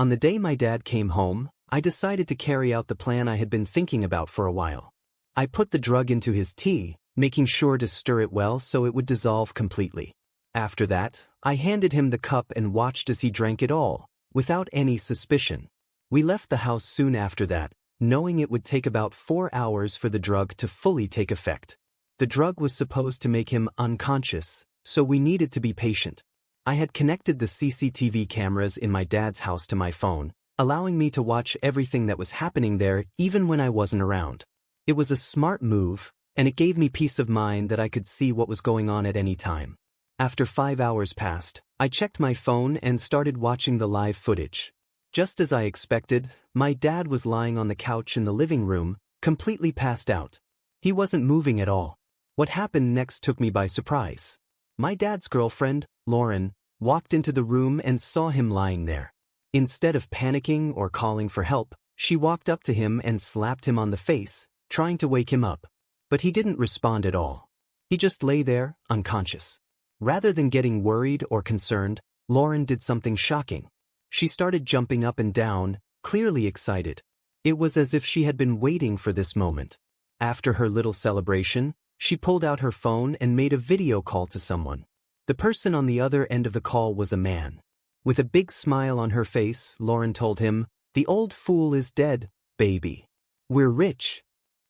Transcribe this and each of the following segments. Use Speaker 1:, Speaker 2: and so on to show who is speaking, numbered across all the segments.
Speaker 1: On the day my dad came home, I decided to carry out the plan I had been thinking about for a while. I put the drug into his tea, making sure to stir it well so it would dissolve completely. After that, I handed him the cup and watched as he drank it all, without any suspicion. We left the house soon after that, knowing it would take about 4 hours for the drug to fully take effect. The drug was supposed to make him unconscious, so we needed to be patient. I had connected the CCTV cameras in my dad's house to my phone, allowing me to watch everything that was happening there even when I wasn't around. It was a smart move, and it gave me peace of mind that I could see what was going on at any time. After 5 hours passed, I checked my phone and started watching the live footage. Just as I expected, my dad was lying on the couch in the living room, completely passed out. He wasn't moving at all. What happened next took me by surprise. My dad's girlfriend, Lauren, walked into the room and saw him lying there. Instead of panicking or calling for help, she walked up to him and slapped him on the face, trying to wake him up. But he didn't respond at all. He just lay there, unconscious. Rather than getting worried or concerned, Lauren did something shocking. She started jumping up and down, clearly excited. It was as if she had been waiting for this moment. After her little celebration, she pulled out her phone and made a video call to someone. The person on the other end of the call was a man. With a big smile on her face, Lauren told him, "The old fool is dead, baby. We're rich."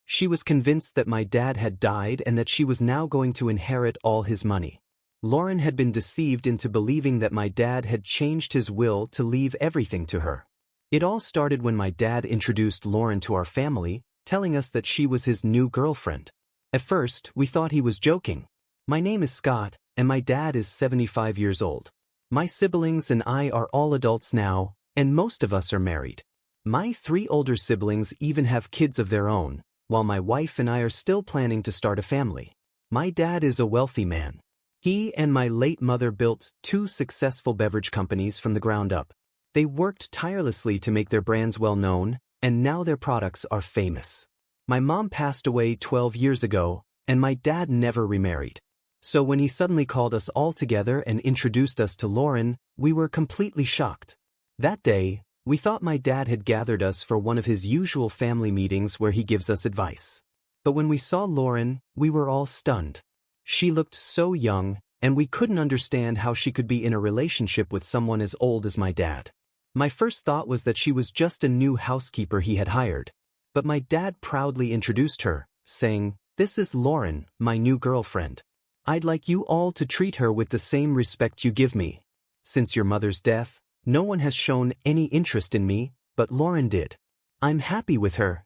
Speaker 1: She was convinced that my dad had died and that she was now going to inherit all his money. Lauren had been deceived into believing that my dad had changed his will to leave everything to her. It all started when my dad introduced Lauren to our family, telling us that she was his new girlfriend. At first, we thought he was joking. My name is Scott, and my dad is 75 years old. My siblings and I are all adults now, and most of us are married. My 3 older siblings even have kids of their own, while my wife and I are still planning to start a family. My dad is a wealthy man. He and my late mother built 2 successful beverage companies from the ground up. They worked tirelessly to make their brands well known, and now their products are famous. My mom passed away 12 years ago, and my dad never remarried. So when he suddenly called us all together and introduced us to Lauren, we were completely shocked. That day, we thought my dad had gathered us for one of his usual family meetings where he gives us advice. But when we saw Lauren, we were all stunned. She looked so young, and we couldn't understand how she could be in a relationship with someone as old as my dad. My first thought was that she was just a new housekeeper he had hired. But my dad proudly introduced her, saying, "This is Lauren, my new girlfriend. I'd like you all to treat her with the same respect you give me. Since your mother's death, no one has shown any interest in me, but Lauren did. I'm happy with her."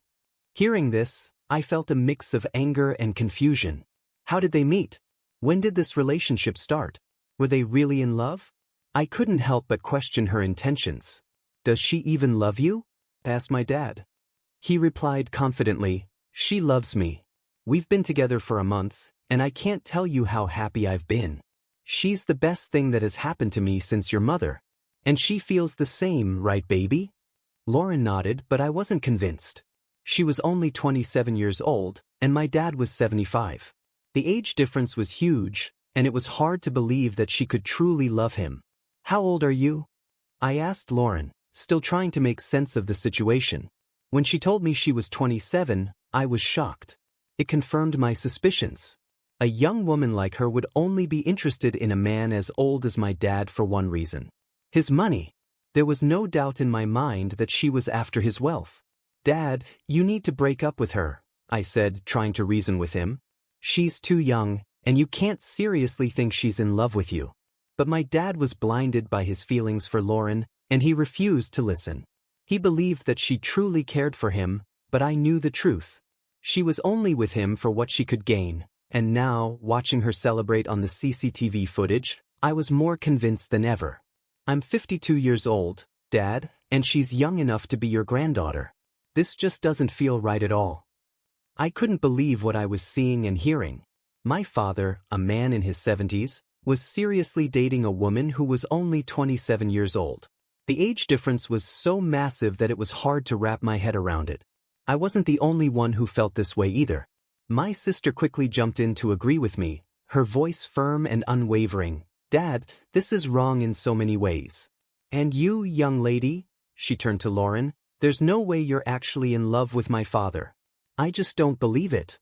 Speaker 1: Hearing this, I felt a mix of anger and confusion. How did they meet? When did this relationship start? Were they really in love? I couldn't help but question her intentions. "Does she even love you?" asked my dad. He replied confidently, "She loves me. We've been together for a month, and I can't tell you how happy I've been. She's the best thing that has happened to me since your mother. And she feels the same, right, baby?" Lauren nodded, but I wasn't convinced. She was only 27 years old, and my dad was 75. The age difference was huge, and it was hard to believe that she could truly love him. "How old are you?" I asked Lauren, still trying to make sense of the situation. When she told me she was 27, I was shocked. It confirmed my suspicions. A young woman like her would only be interested in a man as old as my dad for one reason: his money. There was no doubt in my mind that she was after his wealth. "Dad, you need to break up with her," I said, trying to reason with him. "She's too young, and you can't seriously think she's in love with you." But my dad was blinded by his feelings for Lauren, and he refused to listen. He believed that she truly cared for him, but I knew the truth. She was only with him for what she could gain, and now, watching her celebrate on the CCTV footage, I was more convinced than ever. "I'm 52 years old, Dad, and she's young enough to be your granddaughter. This just doesn't feel right at all." I couldn't believe what I was seeing and hearing. My father, a man in his 70s, was seriously dating a woman who was only 27 years old. The age difference was so massive that it was hard to wrap my head around it. I wasn't the only one who felt this way either. My sister quickly jumped in to agree with me, her voice firm and unwavering. "Dad, this is wrong in so many ways." "And you, young lady?" she turned to Lauren. "There's no way you're actually in love with my father. I just don't believe it."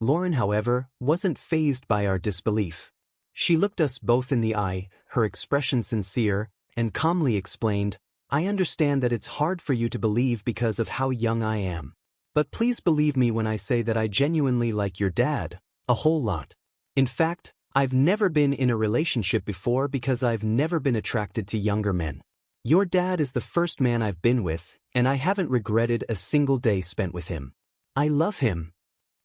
Speaker 1: Lauren, however, wasn't fazed by our disbelief. She looked us both in the eye, her expression sincere, and calmly explained, "I understand that it's hard for you to believe because of how young I am. But please believe me when I say that I genuinely like your dad, a whole lot. In fact, I've never been in a relationship before because I've never been attracted to younger men. Your dad is the first man I've been with, and I haven't regretted a single day spent with him. I love him."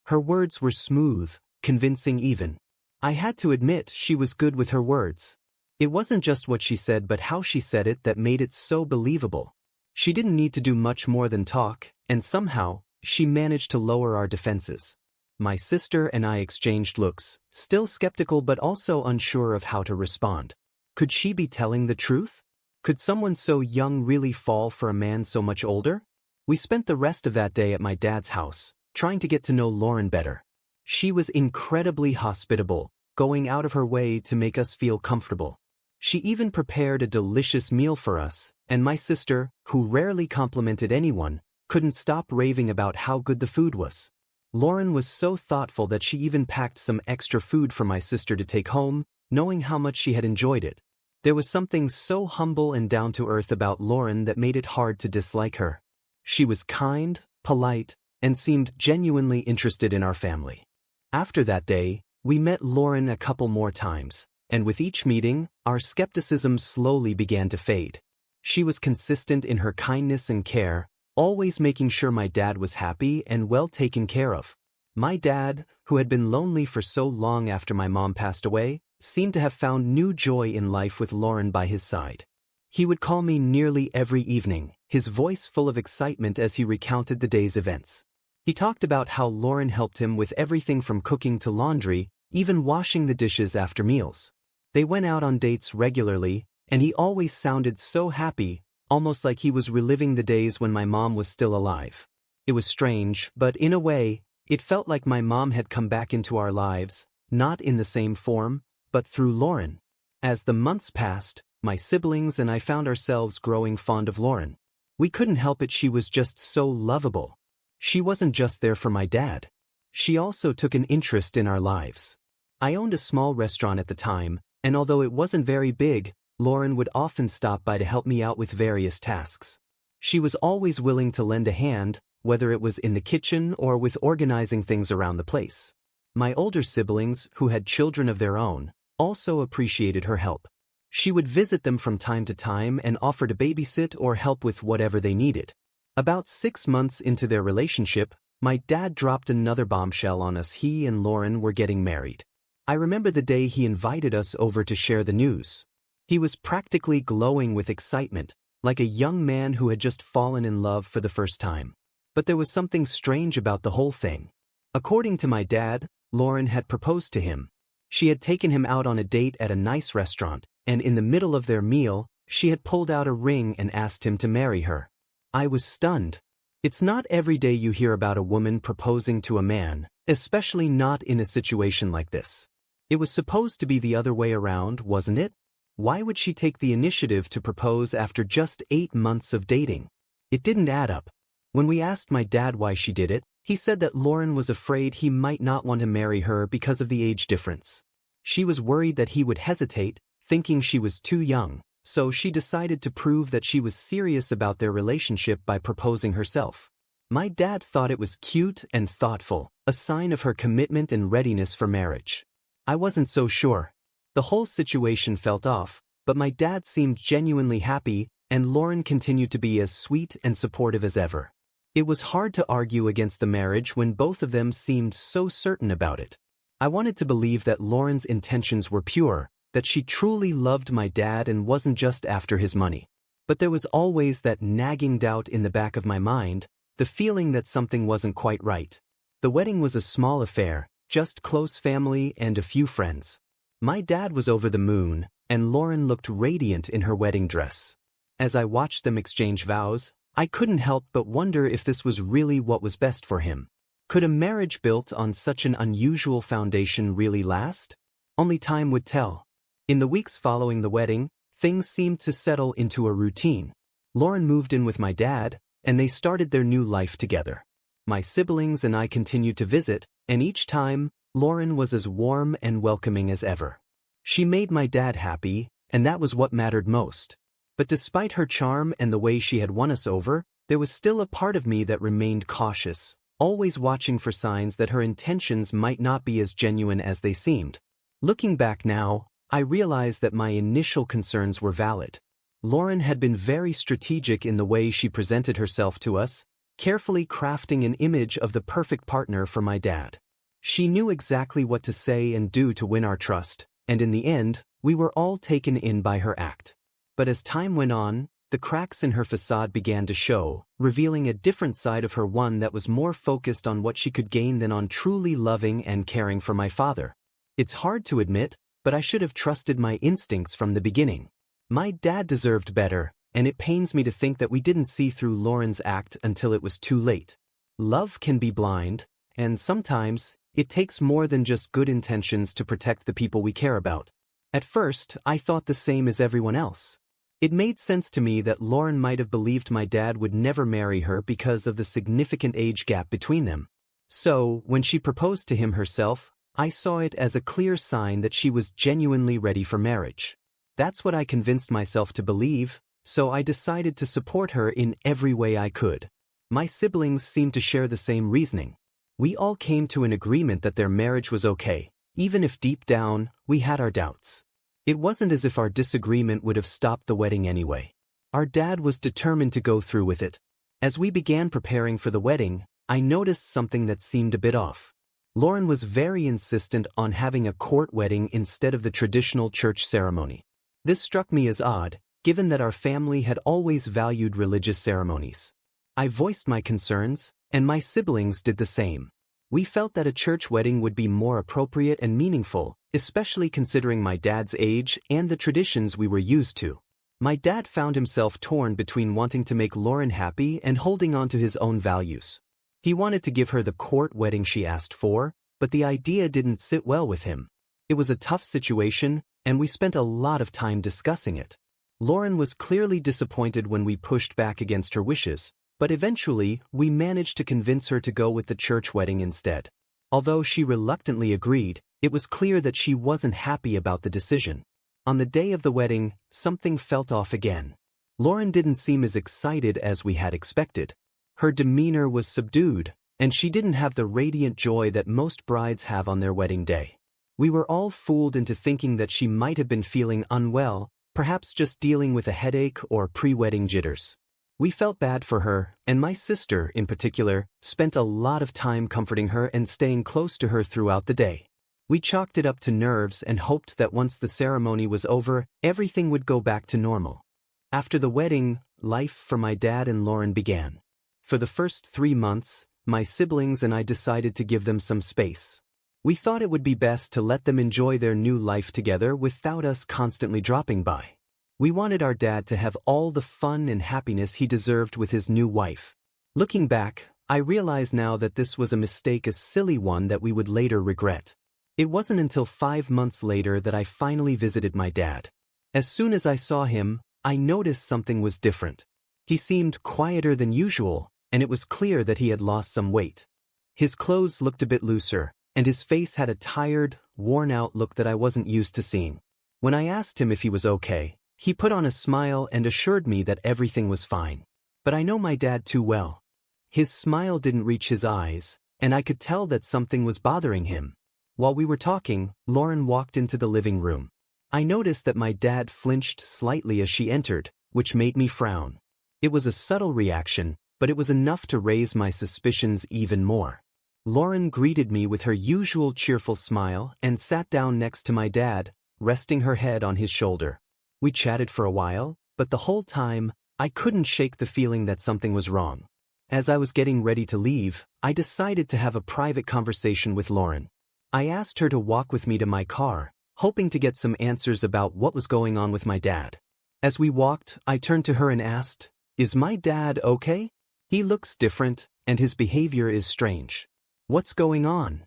Speaker 1: Her words were smooth, convincing even. I had to admit she was good with her words. It wasn't just what she said but how she said it that made it so believable. She didn't need to do much more than talk, and somehow, she managed to lower our defenses. My sister and I exchanged looks, still skeptical but also unsure of how to respond. Could she be telling the truth? Could someone so young really fall for a man so much older? We spent the rest of that day at my dad's house, trying to get to know Lauren better. She was incredibly hospitable, going out of her way to make us feel comfortable. She even prepared a delicious meal for us, and my sister, who rarely complimented anyone, couldn't stop raving about how good the food was. Lauren was so thoughtful that she even packed some extra food for my sister to take home, knowing how much she had enjoyed it. There was something so humble and down-to-earth about Lauren that made it hard to dislike her. She was kind, polite, and seemed genuinely interested in our family. After that day, we met Lauren a couple more times, and with each meeting, our skepticism slowly began to fade. She was consistent in her kindness and care, always making sure my dad was happy and well taken care of. My dad, who had been lonely for so long after my mom passed away, seemed to have found new joy in life with Lauren by his side. He would call me nearly every evening, his voice full of excitement as he recounted the day's events. He talked about how Lauren helped him with everything from cooking to laundry, even washing the dishes after meals. They went out on dates regularly, and he always sounded so happy, almost like he was reliving the days when my mom was still alive. It was strange, but in a way, it felt like my mom had come back into our lives, not in the same form, but through Lauren. As the months passed, my siblings and I found ourselves growing fond of Lauren. We couldn't help it, she was just so lovable. She wasn't just there for my dad. She also took an interest in our lives. I owned a small restaurant at the time, and although it wasn't very big, Lauren would often stop by to help me out with various tasks. She was always willing to lend a hand, whether it was in the kitchen or with organizing things around the place. My older siblings, who had children of their own, also appreciated her help. She would visit them from time to time and offer to babysit or help with whatever they needed. About 6 months into their relationship, my dad dropped another bombshell on us. He and Lauren were getting married. I remember the day he invited us over to share the news. He was practically glowing with excitement, like a young man who had just fallen in love for the first time. But there was something strange about the whole thing. According to my dad, Lauren had proposed to him. She had taken him out on a date at a nice restaurant, and in the middle of their meal, she had pulled out a ring and asked him to marry her. I was stunned. It's not every day you hear about a woman proposing to a man, especially not in a situation like this. It was supposed to be the other way around, wasn't it? Why would she take the initiative to propose after just 8 months of dating? It didn't add up. When we asked my dad why she did it, he said that Lauren was afraid he might not want to marry her because of the age difference. She was worried that he would hesitate, thinking she was too young, so she decided to prove that she was serious about their relationship by proposing herself. My dad thought it was cute and thoughtful, a sign of her commitment and readiness for marriage. I wasn't so sure. The whole situation felt off, but my dad seemed genuinely happy, and Lauren continued to be as sweet and supportive as ever. It was hard to argue against the marriage when both of them seemed so certain about it. I wanted to believe that Lauren's intentions were pure, that she truly loved my dad and wasn't just after his money. But there was always that nagging doubt in the back of my mind, the feeling that something wasn't quite right. The wedding was a small affair, just close family and a few friends. My dad was over the moon, and Lauren looked radiant in her wedding dress. As I watched them exchange vows, I couldn't help but wonder if this was really what was best for him. Could a marriage built on such an unusual foundation really last? Only time would tell. In the weeks following the wedding, things seemed to settle into a routine. Lauren moved in with my dad, and they started their new life together. My siblings and I continued to visit, and each time, Lauren was as warm and welcoming as ever. She made my dad happy, and that was what mattered most. But despite her charm and the way she had won us over, there was still a part of me that remained cautious, always watching for signs that her intentions might not be as genuine as they seemed. Looking back now, I realized that my initial concerns were valid. Lauren had been very strategic in the way she presented herself to us, carefully crafting an image of the perfect partner for my dad. She knew exactly what to say and do to win our trust, and in the end, we were all taken in by her act. But as time went on, the cracks in her facade began to show, revealing a different side of her, one that was more focused on what she could gain than on truly loving and caring for my father. It's hard to admit, but I should have trusted my instincts from the beginning. My dad deserved better, and it pains me to think that we didn't see through Lauren's act until it was too late. Love can be blind, and sometimes, it takes more than just good intentions to protect the people we care about. At first, I thought the same as everyone else. It made sense to me that Lauren might have believed my dad would never marry her because of the significant age gap between them. So, when she proposed to him herself, I saw it as a clear sign that she was genuinely ready for marriage. That's what I convinced myself to believe, so I decided to support her in every way I could. My siblings seemed to share the same reasoning. We all came to an agreement that their marriage was okay, even if deep down, we had our doubts. It wasn't as if our disagreement would have stopped the wedding anyway. Our dad was determined to go through with it. As we began preparing for the wedding, I noticed something that seemed a bit off. Lauren was very insistent on having a court wedding instead of the traditional church ceremony. This struck me as odd, given that our family had always valued religious ceremonies. I voiced my concerns, and my siblings did the same. We felt that a church wedding would be more appropriate and meaningful, especially considering my dad's age and the traditions we were used to. My dad found himself torn between wanting to make Lauren happy and holding on to his own values. He wanted to give her the court wedding she asked for, but the idea didn't sit well with him. It was a tough situation, and we spent a lot of time discussing it. Lauren was clearly disappointed when we pushed back against her wishes, but eventually, we managed to convince her to go with the church wedding instead. Although she reluctantly agreed, it was clear that she wasn't happy about the decision. On the day of the wedding, something felt off again. Lauren didn't seem as excited as we had expected. Her demeanor was subdued, and she didn't have the radiant joy that most brides have on their wedding day. We were all fooled into thinking that she might have been feeling unwell, perhaps just dealing with a headache or pre-wedding jitters. We felt bad for her, and my sister, in particular, spent a lot of time comforting her and staying close to her throughout the day. We chalked it up to nerves and hoped that once the ceremony was over, everything would go back to normal. After the wedding, life for my dad and Lauren began. For the first 3 months, my siblings and I decided to give them some space. We thought it would be best to let them enjoy their new life together without us constantly dropping by. We wanted our dad to have all the fun and happiness he deserved with his new wife. Looking back, I realize now that this was a mistake, a silly one that we would later regret. It wasn't until 5 months later that I finally visited my dad. As soon as I saw him, I noticed something was different. He seemed quieter than usual, and it was clear that he had lost some weight. His clothes looked a bit looser, and his face had a tired, worn-out look that I wasn't used to seeing. When I asked him if he was okay, he put on a smile and assured me that everything was fine. But I know my dad too well. His smile didn't reach his eyes, and I could tell that something was bothering him. While we were talking, Lauren walked into the living room. I noticed that my dad flinched slightly as she entered, which made me frown. It was a subtle reaction, but it was enough to raise my suspicions even more. Lauren greeted me with her usual cheerful smile and sat down next to my dad, resting her head on his shoulder. We chatted for a while, but the whole time, I couldn't shake the feeling that something was wrong. As I was getting ready to leave, I decided to have a private conversation with Lauren. I asked her to walk with me to my car, hoping to get some answers about what was going on with my dad. As we walked, I turned to her and asked, "Is my dad okay? He looks different, and his behavior is strange. What's going on?"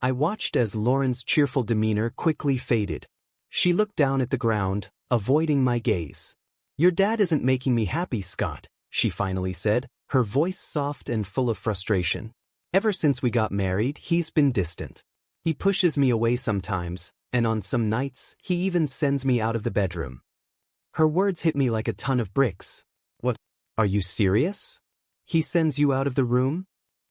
Speaker 1: I watched as Lauren's cheerful demeanor quickly faded. She looked down at the ground, avoiding my gaze. "Your dad isn't making me happy, Scott," she finally said, her voice soft and full of frustration. "Ever since we got married, he's been distant. He pushes me away sometimes, and on some nights, he even sends me out of the bedroom." Her words hit me like a ton of bricks. "What? Are you serious? He sends you out of the room?"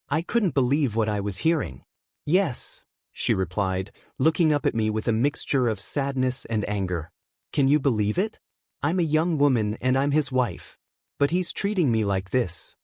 Speaker 1: I couldn't believe what I was hearing. "Yes," she replied, looking up at me with a mixture of sadness and anger. "Can you believe it? I'm a young woman and I'm his wife. But he's treating me like this."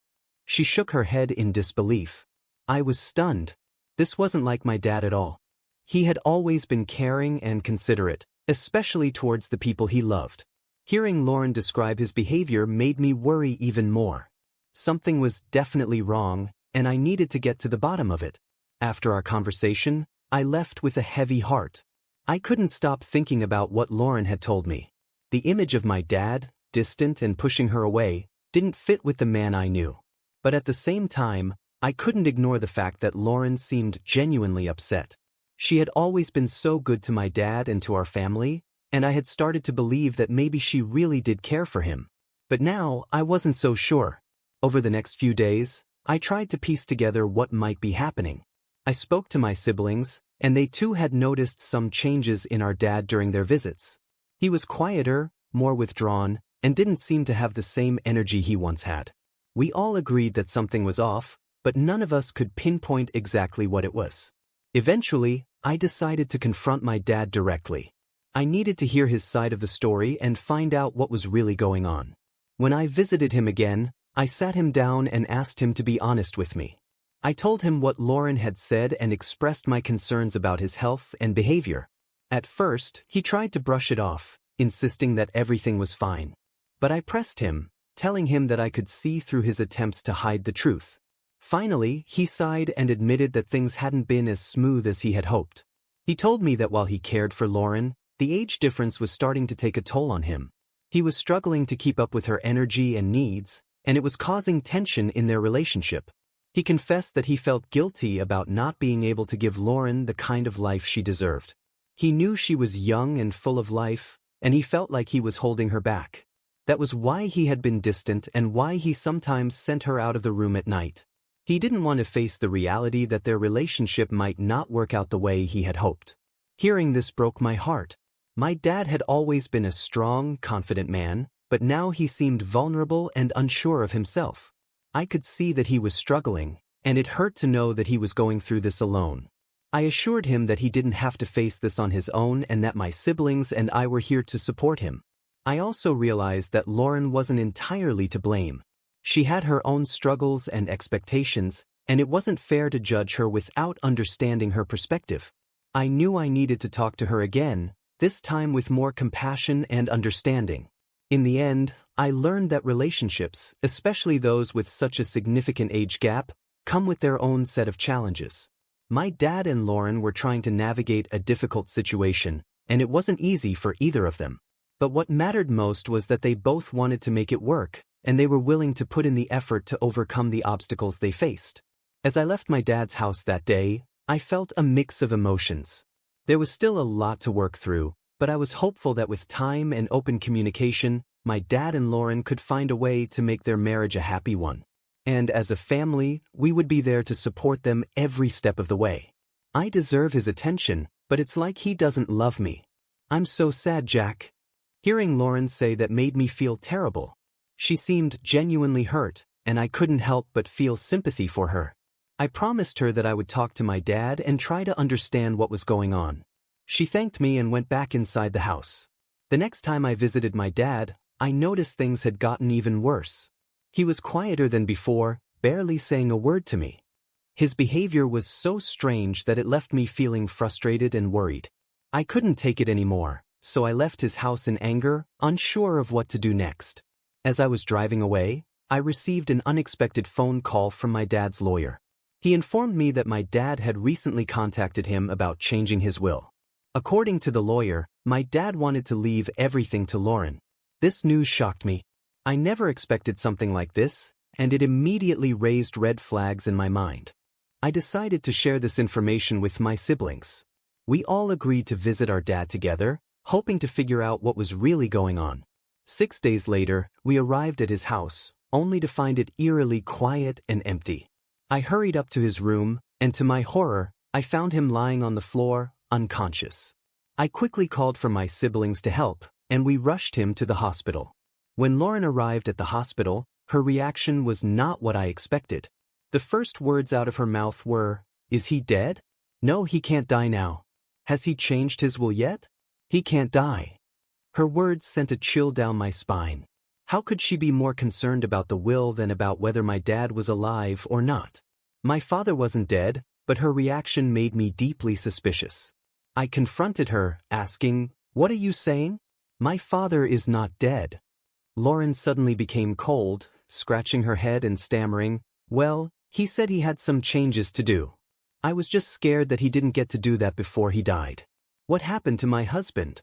Speaker 1: She shook her head in disbelief. I was stunned. This wasn't like my dad at all. He had always been caring and considerate, especially towards the people he loved. Hearing Lauren describe his behavior made me worry even more. Something was definitely wrong, and I needed to get to the bottom of it. After our conversation, I left with a heavy heart. I couldn't stop thinking about what Lauren had told me. The image of my dad, distant and pushing her away, didn't fit with the man I knew. But at the same time, I couldn't ignore the fact that Lauren seemed genuinely upset. She had always been so good to my dad and to our family, and I had started to believe that maybe she really did care for him. But now, I wasn't so sure. Over the next few days, I tried to piece together what might be happening. I spoke to my siblings, and they too had noticed some changes in our dad during their visits. He was quieter, more withdrawn, and didn't seem to have the same energy he once had. We all agreed that something was off, but none of us could pinpoint exactly what it was. Eventually, I decided to confront my dad directly. I needed to hear his side of the story and find out what was really going on. When I visited him again, I sat him down and asked him to be honest with me. I told him what Lauren had said and expressed my concerns about his health and behavior. At first, he tried to brush it off, insisting that everything was fine. But I pressed him, telling him that I could see through his attempts to hide the truth. Finally, he sighed and admitted that things hadn't been as smooth as he had hoped. He told me that while he cared for Lauren, the age difference was starting to take a toll on him. He was struggling to keep up with her energy and needs, and it was causing tension in their relationship. He confessed that he felt guilty about not being able to give Lauren the kind of life she deserved. He knew she was young and full of life, and he felt like he was holding her back. That was why he had been distant and why he sometimes sent her out of the room at night. He didn't want to face the reality that their relationship might not work out the way he had hoped. Hearing this broke my heart. My dad had always been a strong, confident man, but now he seemed vulnerable and unsure of himself. I could see that he was struggling, and it hurt to know that he was going through this alone. I assured him that he didn't have to face this on his own and that my siblings and I were here to support him. I also realized that Lauren wasn't entirely to blame. She had her own struggles and expectations, and it wasn't fair to judge her without understanding her perspective. I knew I needed to talk to her again, this time with more compassion and understanding. In the end, I learned that relationships, especially those with such a significant age gap, come with their own set of challenges. My dad and Lauren were trying to navigate a difficult situation, and it wasn't easy for either of them. But what mattered most was that they both wanted to make it work, and they were willing to put in the effort to overcome the obstacles they faced. As I left my dad's house that day, I felt a mix of emotions. There was still a lot to work through, but I was hopeful that with time and open communication, my dad and Lauren could find a way to make their marriage a happy one. And as a family, we would be there to support them every step of the way. I deserve his attention, but it's like he doesn't love me. I'm so sad, Jack. Hearing Lauren say that made me feel terrible. She seemed genuinely hurt, and I couldn't help but feel sympathy for her. I promised her that I would talk to my dad and try to understand what was going on. She thanked me and went back inside the house. The next time I visited my dad, I noticed things had gotten even worse. He was quieter than before, barely saying a word to me. His behavior was so strange that it left me feeling frustrated and worried. I couldn't take it anymore, so I left his house in anger, unsure of what to do next. As I was driving away, I received an unexpected phone call from my dad's lawyer. He informed me that my dad had recently contacted him about changing his will. According to the lawyer, my dad wanted to leave everything to Lauren. This news shocked me. I never expected something like this, and it immediately raised red flags in my mind. I decided to share this information with my siblings. We all agreed to visit our dad together, hoping to figure out what was really going on. 6 days later, we arrived at his house, only to find it eerily quiet and empty. I hurried up to his room, and to my horror, I found him lying on the floor, unconscious. I quickly called for my siblings to help, and we rushed him to the hospital. When Lauren arrived at the hospital, her reaction was not what I expected. The first words out of her mouth were, "Is he dead? No, he can't die now. Has he changed his will yet? He can't die." Her words sent a chill down my spine. How could she be more concerned about the will than about whether my dad was alive or not? My father wasn't dead, but her reaction made me deeply suspicious. I confronted her, asking, "What are you saying? My father is not dead." Lauren suddenly became cold, scratching her head and stammering, "Well, he said he had some changes to do. I was just scared that he didn't get to do that before he died. What happened to my husband?"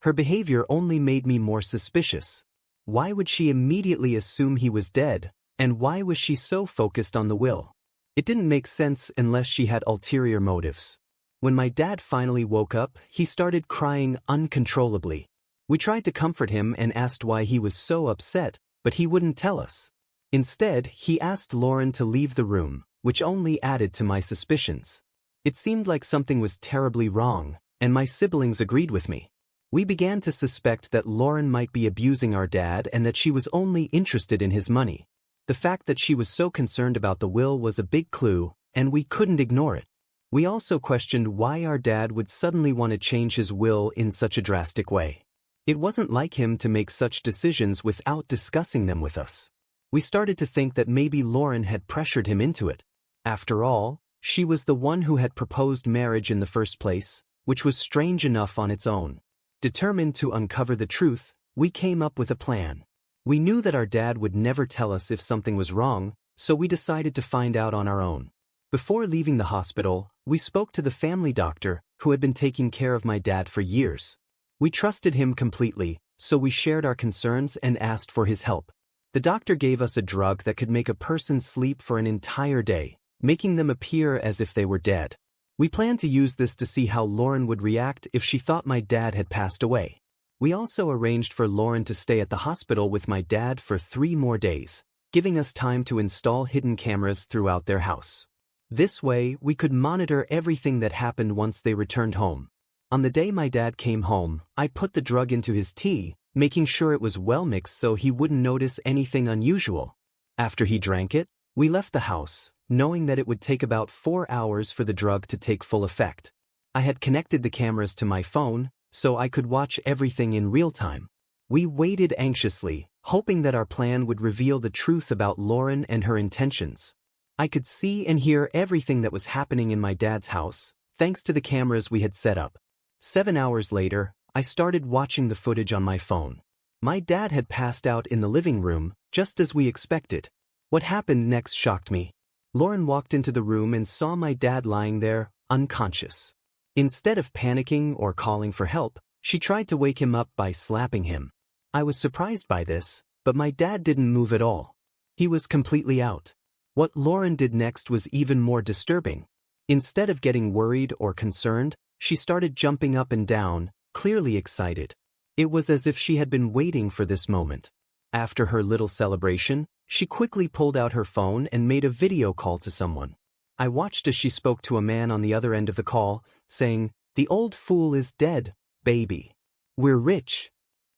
Speaker 1: Her behavior only made me more suspicious. Why would she immediately assume he was dead, and why was she so focused on the will? It didn't make sense unless she had ulterior motives. When my dad finally woke up, he started crying uncontrollably. We tried to comfort him and asked why he was so upset, but he wouldn't tell us. Instead, he asked Lauren to leave the room, which only added to my suspicions. It seemed like something was terribly wrong, and my siblings agreed with me. We began to suspect that Lauren might be abusing our dad and that she was only interested in his money. The fact that she was so concerned about the will was a big clue, and we couldn't ignore it. We also questioned why our dad would suddenly want to change his will in such a drastic way. It wasn't like him to make such decisions without discussing them with us. We started to think that maybe Lauren had pressured him into it. After all, she was the one who had proposed marriage in the first place, which was strange enough on its own. Determined to uncover the truth, we came up with a plan. We knew that our dad would never tell us if something was wrong, so we decided to find out on our own. Before leaving the hospital, we spoke to the family doctor who had been taking care of my dad for years. We trusted him completely, so we shared our concerns and asked for his help. The doctor gave us a drug that could make a person sleep for an entire day, making them appear as if they were dead. We planned to use this to see how Lauren would react if she thought my dad had passed away. We also arranged for Lauren to stay at the hospital with my dad for 3 more days, giving us time to install hidden cameras throughout their house. This way, we could monitor everything that happened once they returned home. On the day my dad came home, I put the drug into his tea, making sure it was well mixed so he wouldn't notice anything unusual. After he drank it, we left the house, knowing that it would take about 4 hours for the drug to take full effect. I had connected the cameras to my phone, so I could watch everything in real time. We waited anxiously, hoping that our plan would reveal the truth about Lauren and her intentions. I could see and hear everything that was happening in my dad's house, thanks to the cameras we had set up. 7 hours later, I started watching the footage on my phone. My dad had passed out in the living room, just as we expected. What happened next shocked me. Lauren walked into the room and saw my dad lying there, unconscious. Instead of panicking or calling for help, she tried to wake him up by slapping him. I was surprised by this, but my dad didn't move at all. He was completely out. What Lauren did next was even more disturbing. Instead of getting worried or concerned, she started jumping up and down, clearly excited. It was as if she had been waiting for this moment. After her little celebration, she quickly pulled out her phone and made a video call to someone. I watched as she spoke to a man on the other end of the call, saying, "The old fool is dead, baby. We're rich."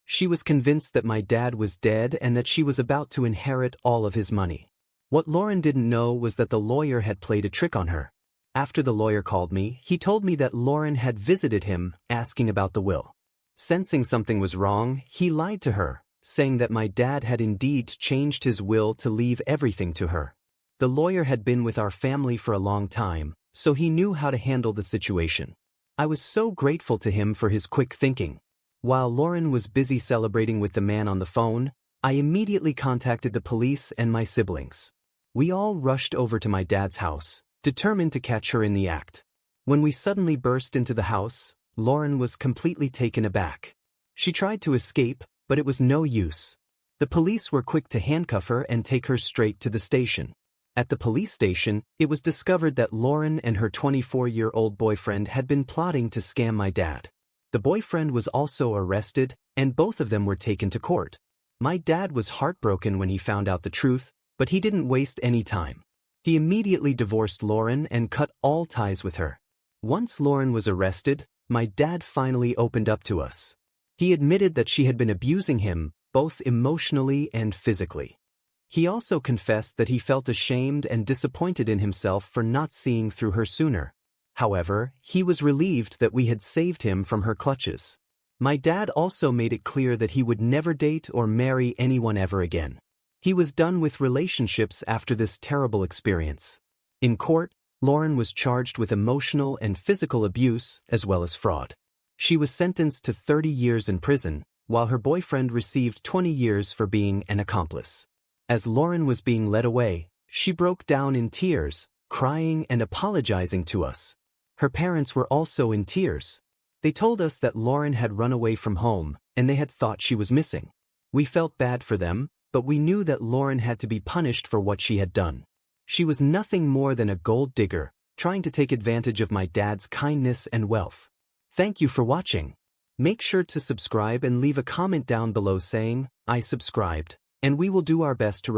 Speaker 1: She was convinced that my dad was dead and that she was about to inherit all of his money. What Lauren didn't know was that the lawyer had played a trick on her. After the lawyer called me, he told me that Lauren had visited him, asking about the will. Sensing something was wrong, he lied to her, saying that my dad had indeed changed his will to leave everything to her. The lawyer had been with our family for a long time, so he knew how to handle the situation. I was so grateful to him for his quick thinking. While Lauren was busy celebrating with the man on the phone, I immediately contacted the police and my siblings. We all rushed over to my dad's house, determined to catch her in the act. When we suddenly burst into the house, Lauren was completely taken aback. She tried to escape, but it was no use. The police were quick to handcuff her and take her straight to the station. At the police station, it was discovered that Lauren and her 24-year-old boyfriend had been plotting to scam my dad. The boyfriend was also arrested, and both of them were taken to court. My dad was heartbroken when he found out the truth, but he didn't waste any time. He immediately divorced Lauren and cut all ties with her. Once Lauren was arrested, my dad finally opened up to us. He admitted that she had been abusing him, both emotionally and physically. He also confessed that he felt ashamed and disappointed in himself for not seeing through her sooner. However, he was relieved that we had saved him from her clutches. My dad also made it clear that he would never date or marry anyone ever again. He was done with relationships after this terrible experience. In court, Lauren was charged with emotional and physical abuse as well as fraud. She was sentenced to 30 years in prison, while her boyfriend received 20 years for being an accomplice. As Lauren was being led away, she broke down in tears, crying and apologizing to us. Her parents were also in tears. They told us that Lauren had run away from home, and they had thought she was missing. We felt bad for them, but we knew that Lauren had to be punished for what she had done. She was nothing more than a gold digger, trying to take advantage of my dad's kindness and wealth. Thank you for watching. Make sure to subscribe and leave a comment down below saying, "I subscribed," and we will do our best to